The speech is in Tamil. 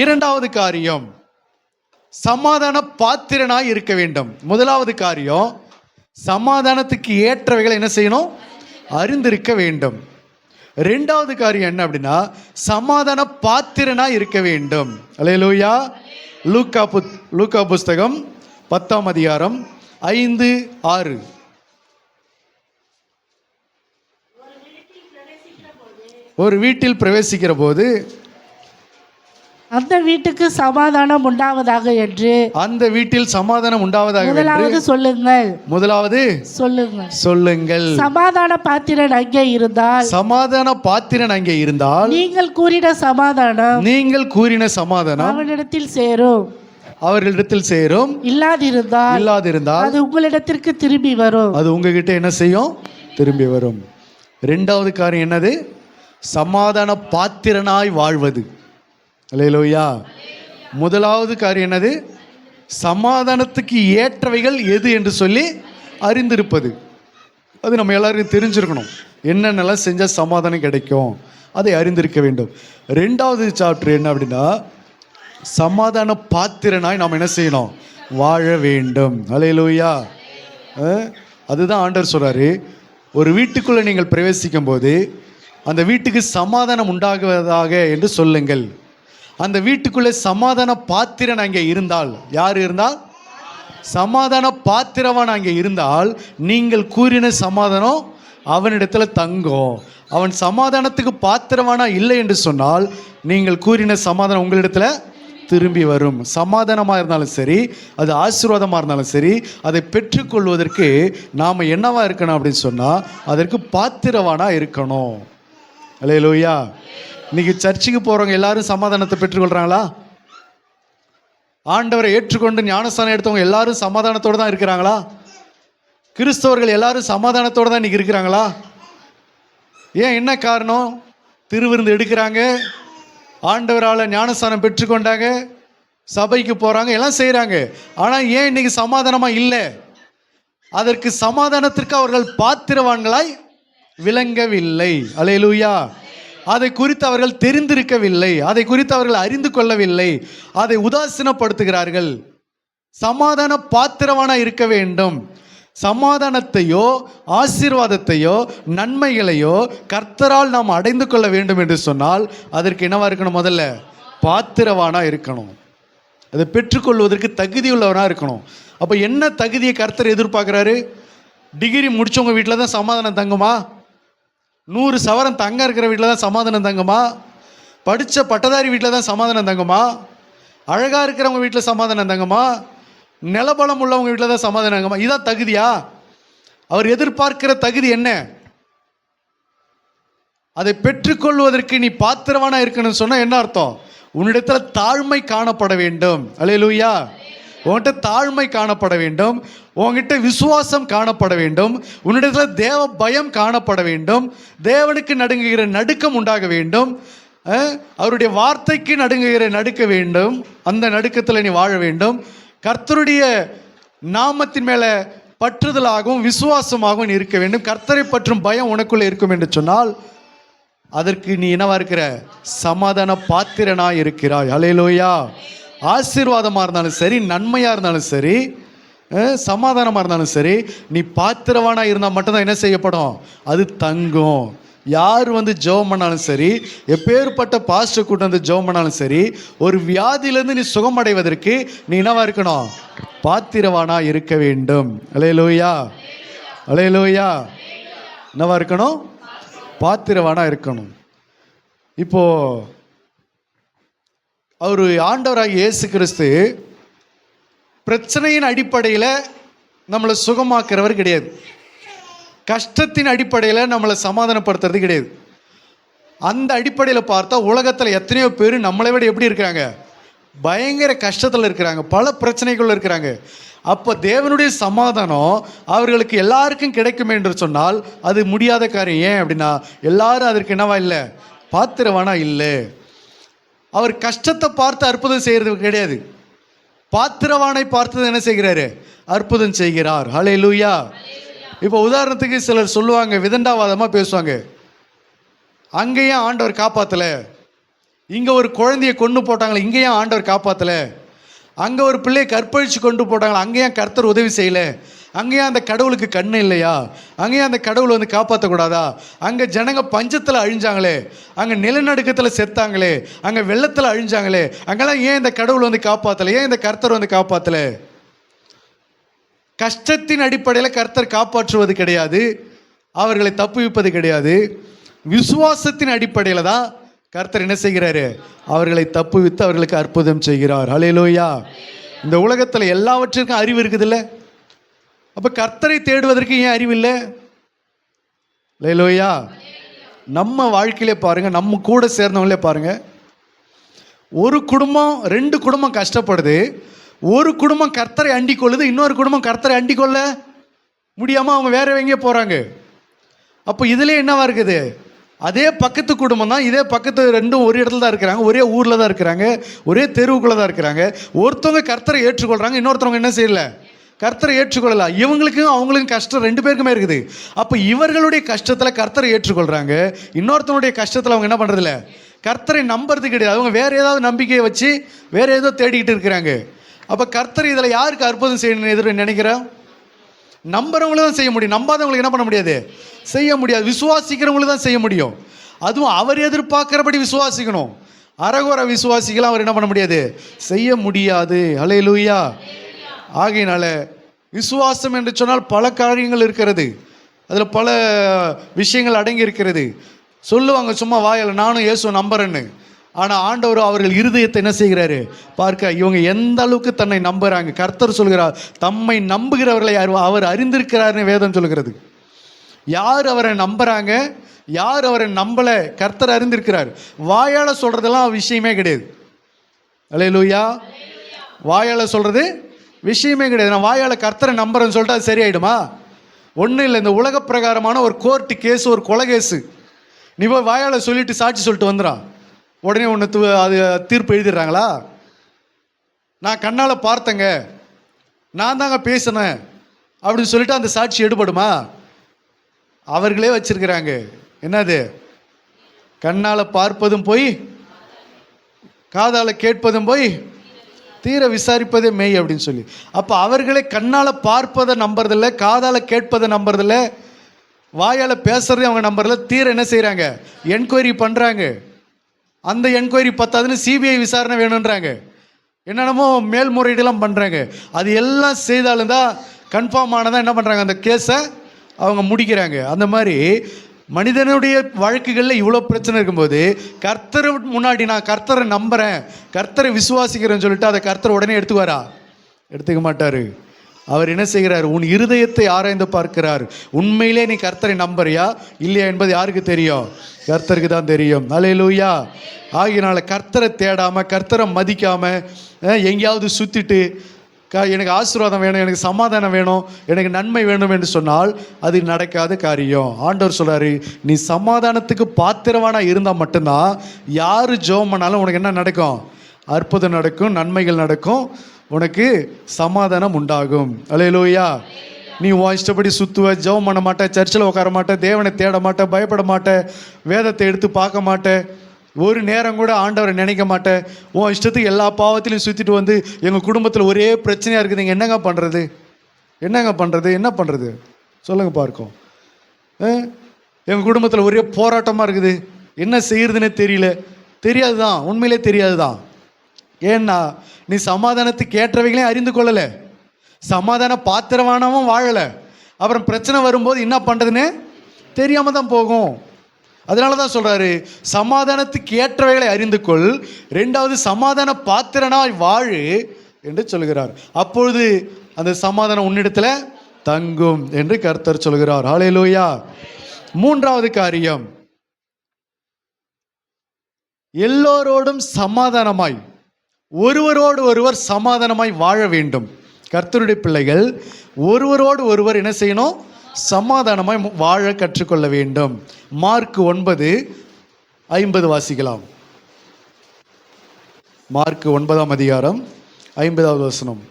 இரண்டாவது காரியம், சமாதான பாத்திரனாய் இருக்க வேண்டும். முதலாவது காரியம், சமாதானத்துக்கு ஏற்றவைகளை என்ன செய்யணும்? அறிந்திருக்க வேண்டும். ரெண்டாவது காரியம் என்ன அப்படின்னா, சமாதான பாத்திரனாய் இருக்க வேண்டும். அல்லேலூயா. லூக்கா புஸ்தகம் 10ஆம் அதிகாரம் 5-6. ஒரு வீட்டில் பிரவேசிக்கிற போது அந்த வீட்டுக்கு சமாதானம் உண்டாவதாக என்று, அந்த வீட்டில் சமாதானம் உண்டாவதாக முதலாவது சொல்லுங்கள், முதலாவது சொல்லுங்கள். சமாதான பாத்திரன் அங்கே இருந்தால், சமாதான பாத்திரன் அங்கே இருந்தால், நீங்கள் கூறின சமாதானம் அவனிடத்தில் சேரும். அவர்களிடத்தில் சேரும். இல்லாதிருந்தால் அது உங்களிடத்திற்கு திரும்பி வரும். அது உங்ககிட்ட என்ன செய்யும்? திரும்பி வரும். இரண்டாவது காரியம் என்னது? சமாதான பாத்திரனாய் வாழ்வது. அல்லேலூயா. முதலாவது காரியம் என்னது? சமாதானத்துக்கு ஏற்றவைகள் எது என்று சொல்லி அறிந்திருப்பது. அது நம்ம எல்லாருக்கும் தெரிஞ்சிருக்கணும். என்னென்னலாம் செஞ்சால் சமாதானம் கிடைக்கும் அதை அறிந்திருக்க வேண்டும். ரெண்டாவது சாப்டர் என்ன அப்படின்னா, சமாதான பாத்திரனாய் நாம் என்ன செய்யணும்? வாழ வேண்டும். அல்லேலூயா. அதுதான் ஆண்டவர் சொல்றாரு, ஒரு வீட்டுக்குள்ளே நீங்கள் பிரவேசிக்கும் போது அந்த வீட்டுக்கு சமாதானம் உண்டாகுவதாக என்று சொல்லுங்கள். அந்த வீட்டுக்குள்ளே சமாதான பாத்திரன் அங்கே இருந்தால், யார் இருந்தால்? சமாதான பாத்திரவன் அங்கே இருந்தால், நீங்கள் கூறின சமாதானம் அவனிடத்தில் தங்கும். அவன் சமாதானத்துக்கு பாத்திரவானா இல்லை என்று சொன்னால், நீங்கள் கூறின சமாதானம் உங்களிடத்தில் திரும்பி வரும். சமாதானமாக இருந்தாலும் சரி, அது ஆசீர்வாதமாக இருந்தாலும் சரி, அதை பெற்றுக்கொள்வதற்கு நாம் என்னவா இருக்கணும் அப்படின்னு சொன்னால், அதற்கு பாத்திரவானா இருக்கணும். அல்லேலூயா. இன்னைக்கு சர்ச்சுக்கு போகிறவங்க எல்லாரும் சமாதானத்தை பெற்றுக்கொள்கிறாங்களா? ஆண்டவரை ஏற்றுக்கொண்டு ஞானஸ்தானம் எடுத்தவங்க எல்லாரும் சமாதானத்தோடு தான் இருக்கிறாங்களா? கிறிஸ்தவர்கள் எல்லாரும் சமாதானத்தோடு தான் இன்னைக்கு இருக்கிறாங்களா? ஏன், என்ன காரணம்? திருவிருந்து எடுக்கிறாங்க, ஆண்டவரால் ஞானஸ்தானம் பெற்றுக்கொண்டாங்க, சபைக்கு போகிறாங்க, எல்லாம் செய்கிறாங்க. ஆனால் ஏன் இன்னைக்கு சமாதானமாக இல்லை? அதற்கு சமாதானத்திற்கு அவர்கள் பாத்திரவான்களாய் விளங்கவில்லை. அல்லேலூயா. அதை குறித்து அவர்கள் தெரிந்திருக்கவில்லை, அதை குறித்து அவர்கள் அறிந்து கொள்ளவில்லை, அதை உதாசீனப்படுத்துகிறார்கள். சமாதான பாத்திரவானா இருக்க வேண்டும். சமாதானத்தையோ ஆசீர்வாதத்தையோ நன்மைகளையோ கர்த்தரால் நாம் அடைந்து கொள்ள வேண்டும் என்று சொன்னால் அதற்கு என்னவா இருக்கணும்? முதல்ல பாத்திரவானா இருக்கணும். அதை பெற்றுக்கொள்வதற்கு தகுதியுள்ளவனாக இருக்கணும். அப்போ என்ன தகுதியை கர்த்தர் எதிர்பார்க்குறாரு? டிகிரி முடித்தவங்க வீட்டில் தான் சமாதானம் தங்குமா? 100 சவரன் தங்க இருக்கிற வீட்டில் தான் சமாதானம் தங்குமா? படித்த பட்டதாரி வீட்டில் தான் சமாதானம் தங்குமா? அழகாக இருக்கிறவங்க வீட்டில் சமாதானம் தங்குமா? நிலபலம் உள்ளவங்க வீட்டில் தான் சமாதானம் தங்குமா? இதான் தகுதியா? அவர் எதிர்பார்க்கிற தகுதி என்ன? அதை பெற்றுக்கொள்வதற்கு நீ பாத்திரவானா இருக்கணும்னு சொன்னால் என்ன அர்த்தம்? உன்னிடத்தில் தாழ்மை காணப்பட வேண்டும். அல்லேலூயா. உன்கிட்ட தாழ்மை காணப்பட வேண்டும், உன்கிட்ட விசுவாசம் காணப்பட வேண்டும், உன்னிடத்தில் தேவ பயம் காணப்பட வேண்டும், தேவனுக்கு நடுங்குகிற நடுக்கம் உண்டாக வேண்டும், அவருடைய வார்த்தைக்கு நடுங்குகிற நடுக்க வேண்டும். அந்த நடுக்கத்தில் நீ வாழ வேண்டும். கர்த்தருடைய நாமத்தின் மேலே பற்றுதலாகவும் விசுவாசமாகவும் நீ இருக்க வேண்டும். கர்த்தரை பற்றும் பயம் உனக்குள்ளே இருக்கும் என்று சொன்னால் அதற்கு நீ என்னவா இருக்கிற? சமாதான பாத்திரனாய் இருக்கிறாய். அல்லேலூயா. ஆசீர்வாதமாக இருந்தாலும் சரி, நன்மையாக இருந்தாலும் சரி, சமாதானமாக இருந்தாலும் சரி, நீ பாத்திரவானாக இருந்தால் மட்டும்தான் என்ன செய்யப்படும்? அது தங்கும். யார் ஜெபம் பண்ணாலும் சரி, எப்பேற்பட்ட பாஸ்டர் கூட்டம் ஜெபம் பண்ணாலும் சரி, ஒரு வியாதியிலேருந்து நீ சுகமடைவதற்கு நீ என்னவா இருக்கணும்? பாத்திரவானா இருக்க வேண்டும். அல்லேலூயா. அல்லேலூயா. என்னவா இருக்கணும்? பாத்திரவானா இருக்கணும். இப்போ அவர் ஆண்டவராகிய இயேசு கிறிஸ்து பிரச்சனையின் அடிப்படையில் நம்மளை சுகமாக்குறவர் கிடையாது. கஷ்டத்தின் அடிப்படையில் நம்மளை சமாதானப்படுத்துறது கிடையாது. அந்த அடிப்படையில் பார்த்தா உலகத்தில் எத்தனையோ பேர் நம்மளை விட எப்படி இருக்கிறாங்க? பயங்கர கஷ்டத்தில் இருக்கிறாங்க, பல பிரச்சனைகள் இருக்கிறாங்க. அப்போ தேவனுடைய சமாதானம் அவர்களுக்கு எல்லாருக்கும் கிடைக்கும் என்று சொன்னால் அது முடியாத காரியம். ஏன் அப்படின்னா எல்லாரும் அதற்கு என்னவா இல்லை? பாத்திரவானா இல்லை. அவர் கஷ்டத்தை பார்த்து அற்புதம் செய்கிறது கிடையாது, பாத்திரவானை பார்த்து என்ன செய்கிறாரு? அற்புதம் செய்கிறார். ஹல்லேலூயா. இப்போ உதாரணத்துக்கு சிலர் சொல்லுவாங்க, விதண்டாவாதமாக பேசுவாங்க, அங்கேயும் ஆண்டவர் காப்பாற்றலை, இங்கே ஒரு குழந்தையை கொண்டு போட்டாங்களே, இங்கே ஏன் ஆண்டவர் காப்பாற்றலை? அங்கே ஒரு பிள்ளையை கற்பழித்து கொண்டு போட்டாங்களே, அங்கே ஏன் கர்த்தர் உதவி செய்யலை? அங்கேயும் அந்த கடவுளுக்கு கண்ணு இல்லையா? அங்கேயும் அந்த கடவுளை வந்து காப்பாற்றக்கூடாதா? அங்கே ஜனங்க பஞ்சத்தில் அழிஞ்சாங்களே, அங்கே நிலநடுக்கத்தில் செத்தாங்களே, அங்கே வெள்ளத்தில் அழிஞ்சாங்களே, அங்கெல்லாம் ஏன் இந்த கடவுள் வந்து காப்பாற்றலை? ஏன் இந்த கர்த்தர் வந்து காப்பாற்றலை? கஷ்டத்தின் அடிப்படையில் கர்த்தர் காப்பாற்றுவது கிடையாது, அவர்களை தப்புவிப்பது கிடையாது. விசுவாசத்தின் அடிப்படையில் தான் கர்த்தர் என்ன செய்கிறாரு? அவர்களை தப்புவித்து அவர்களுக்கு அற்புதம் செய்கிறார். ஹல்லேலூயா. இந்த உலகத்தில் எல்லாவற்றிற்கும் அறிவு இருக்குதுல்ல, அப்போ கர்த்தரை தேடுவதற்கு ஏன் அறிவில்லை? ஹல்லேலூயா. நம்ம வாழ்க்கையிலே பாருங்கள், நம்ம கூட சேர்ந்தவங்களே பாருங்கள், ஒரு குடும்பம் 2 குடும்பம் கஷ்டப்படுது, ஒரு குடும்பம் கர்த்தரை அண்டிக் கொள்ளுது, இன்னொரு குடும்பம் கர்த்தரை அண்டிக் கொள்ள முடியாமல் அவங்க வேற எங்கேயோ போகிறாங்க. அப்போ இதில் என்னவா இருக்குது? அதே பக்கத்து குடும்பம் தான், இதே பக்கத்து ரெண்டும் ஒரு இடத்துல தான் இருக்கிறாங்க, ஒரே ஊரில் தான் இருக்கிறாங்க, ஒரே தெருவுக்குள்ளே தான் இருக்கிறாங்க. ஒருத்தவங்க கர்த்தரை ஏற்றுக்கொள்கிறாங்க, இன்னொருத்தவங்க என்ன செய்யல? கர்த்தரை ஏற்றுக்கொள்ளலாம். இவங்களுக்கும் அவங்களுக்கும் கஷ்டம் 2 பேருக்குமே இருக்குது. அப்போ இவர்களுடைய கஷ்டத்தில் கர்த்தரை ஏற்றுக்கொள்கிறாங்க, இன்னொருத்தவனுடைய கஷ்டத்தில் அவங்க என்ன பண்ணுறதில்ல? கர்த்தரை நம்புறது கிடையாது. அவங்க வேறு ஏதாவது நம்பிக்கையை வச்சு வேறு ஏதோ தேடிக்கிட்டு இருக்கிறாங்க. அப்போ கர்த்தர் இதில் யாருக்கு அற்புதம் செய்யணும்னு எதிர நினைக்கிறேன்? நம்புறவங்களும் தான் செய்ய முடியும், நம்பாதவங்களுக்கு என்ன பண்ண முடியாது? செய்ய முடியாது. விசுவாசிக்கிறவங்களுக்கு தான் செய்ய முடியும். அதுவும் அவர் எதிர்பார்க்கிறபடி விசுவாசிக்கணும். அரகுர விசுவாசிக்கலாம் அவர் என்ன பண்ண முடியாது? செய்ய முடியாது. ஹல்லேலூயா. ஆகையினால விசுவாசம் என்று சொன்னால் பல காரியங்கள் இருக்கிறது, அதில் பல விஷயங்கள் அடங்கி இருக்கிறது. சொல்லுவாங்க சும்மா வாயால், நானும் இயேசுவை நம்புறேன்னு. ஆனால் ஆண்டவர் அவர்கள் இருதயத்தை என்ன செய்கிறாரு பார்க்க, இவங்க எந்த அளவுக்கு தன்னை நம்புகிறாங்க. கர்த்தர் சொல்கிறார், தம்மை நம்புகிறவர்களை அவர் அறிந்திருக்கிறார்னு வேதம் சொல்கிறது. யார் அவரை நம்புகிறாங்க, யார் அவரை நம்பலை, கர்த்தர் அறிந்திருக்கிறார். வாயால் சொல்கிறதெல்லாம் விஷயமே கிடையாது. அல்லேலூயா. வாயால் சொல்கிறது விஷயமே கிடையாது. நான் வாயால் கர்த்தரை நம்புறேன்னு சொல்லிட்டு அது சரியாயிடுமா? ஒன்றும் இல்லை. இந்த உலக பிரகாரமான ஒரு கோர்ட்டு கேஸு, ஒரு கொலை கேஸு, நீ போய் வாயால் சொல்லிட்டு சாட்சி சொல்லிட்டு வந்துடான், உடனே ஒன்று அது தீர்ப்பு எழுதிடுறாங்களா? நான் கண்ணால் பார்த்தேங்க, நான் தாங்க பேசினேன் அப்படின்னு சொல்லிட்டு அந்த சாட்சி எடுபடுமா? அவர்களே வச்சிருக்கிறாங்க என்னது, கண்ணால் பார்ப்பதும் போய் காதால் கேட்பதும் போய் தீர விசாரிப்பதே மெய் அப்படின்னு சொல்லி. அப்போ அவர்களே கண்ணால் பார்ப்பதை நம்புறதில்லை, காதால் கேட்பதை நம்புறதில்லை, வாயால் பேசுறதே அவங்க நம்புறதில்லை. தீர என்ன செய்கிறாங்க? என்கொயரி பண்ணுறாங்க. அந்த என்கொயரி பத்தாதுன்னு சிபிஐ விசாரணை வேணுன்றாங்க, என்னென்னமோ மேல்முறையீடுலாம் பண்ணுறாங்க. அது எல்லாம் செய்தாலும் தான் கன்ஃபார்ம் ஆனதான் என்ன பண்ணுறாங்க, அந்த கேஸை அவங்க முடிக்கிறாங்க. அந்த மாதிரி மனிதனுடைய வழக்குகளில் இவ்வளோ பிரச்சனை இருக்கும்போது கர்த்தரை முன்னாடி நான் கர்த்தரை நம்புகிறேன், கர்த்தரை விசுவாசிக்கிறேன்னு சொல்லிட்டு அதை கர்த்தர் உடனே எடுத்துக்குவாரா? எடுத்துக்க மாட்டார். அவர் என்ன செய்கிறார்? உன் இருதயத்தை ஆராய்ந்து பார்க்கிறார். உண்மையிலே நீ கர்த்தரை நம்புறியா இல்லையா என்பது யாருக்கு தெரியும்? கர்த்தருக்கு தான் தெரியும். அல்லேலூயா. ஆகியனால கர்த்தரை தேடாமல், கர்த்தரை மதிக்காமல், எங்கேயாவது சுற்றிட்டு எனக்கு ஆசீர்வாதம் வேணும், எனக்கு சமாதானம் வேணும், எனக்கு நன்மை வேணும் என்று சொன்னால் அது நடக்காத காரியம். ஆண்டவர் சொல்கிறாரு, நீ சமாதானத்துக்கு பாத்திரவானா இருந்தால் மட்டும்தான் யார் ஜெபம் பண்ணாலும் உனக்கு என்ன நடக்கும்? அற்புதம் நடக்கும், நன்மைகள் நடக்கும், உனக்கு சமாதானம் உண்டாகும். அல்லேலூயா. நீ உன் இஷ்டப்படி சுற்றுவ, ஜெபம் பண்ண மாட்டே, சர்ச்சில் உட்கார மாட்டே, தேவனை தேட மாட்டே, பயப்பட மாட்டே, வேதத்தை எடுத்து பார்க்க மாட்டே, ஒரு நேரம் கூட ஆண்டவரை நினைக்க மாட்டேன், உன் இஷ்டத்துக்கு எல்லா பாவத்திலையும் சுற்றிட்டு வந்து எங்கள் குடும்பத்தில் ஒரே பிரச்சனையாக இருக்குது, நீங்கள் என்னங்க பண்ணுறது, என்னங்க பண்ணுறது, என்ன பண்ணுறது சொல்லுங்கள் பார்க்கும். எங்கள் குடும்பத்தில் ஒரே போராட்டமாக இருக்குது, என்ன செய்கிறதுனே தெரியல. தெரியாது தான், உண்மையிலே தெரியாது தான். ஏன்னா நீ சமாதானத்துக்கு ஏற்றவைகளையும் அறிந்து கொள்ளலை, சமாதான பாத்திரவானவும் வாழலை. அப்புறம் பிரச்சனை வரும்போது என்ன பண்ணுறதுன்னு தெரியாமல் தான் போகும். அதனால தான் சொல்கிறாரு, சமாதானத்துக்கு ஏற்றவைகளை அறிந்து கொள், 2வது சமாதான பாத்திரனாய் வாழு என்று சொல்கிறார். அப்பொழுது அந்த சமாதானம் உன்னிடத்தில் தங்கும் என்று கர்த்தர் சொல்கிறார். ஹல்லேலூயா. 3வது காரியம், எல்லோரோடும் சமாதானமாய், ஒருவரோடு ஒருவர் சமாதானமாய் வாழ வேண்டும். கர்த்தருடைய பிள்ளைகள் ஒருவரோடு ஒருவர் என்ன செய்யணும்? சமாதானமாய் வாழ கற்றுக்கொள்ள வேண்டும். மார்க் 9:50 வாசிக்கலாம். மார்க் 9ஆம் அதிகாரம் 50வது வசனம்.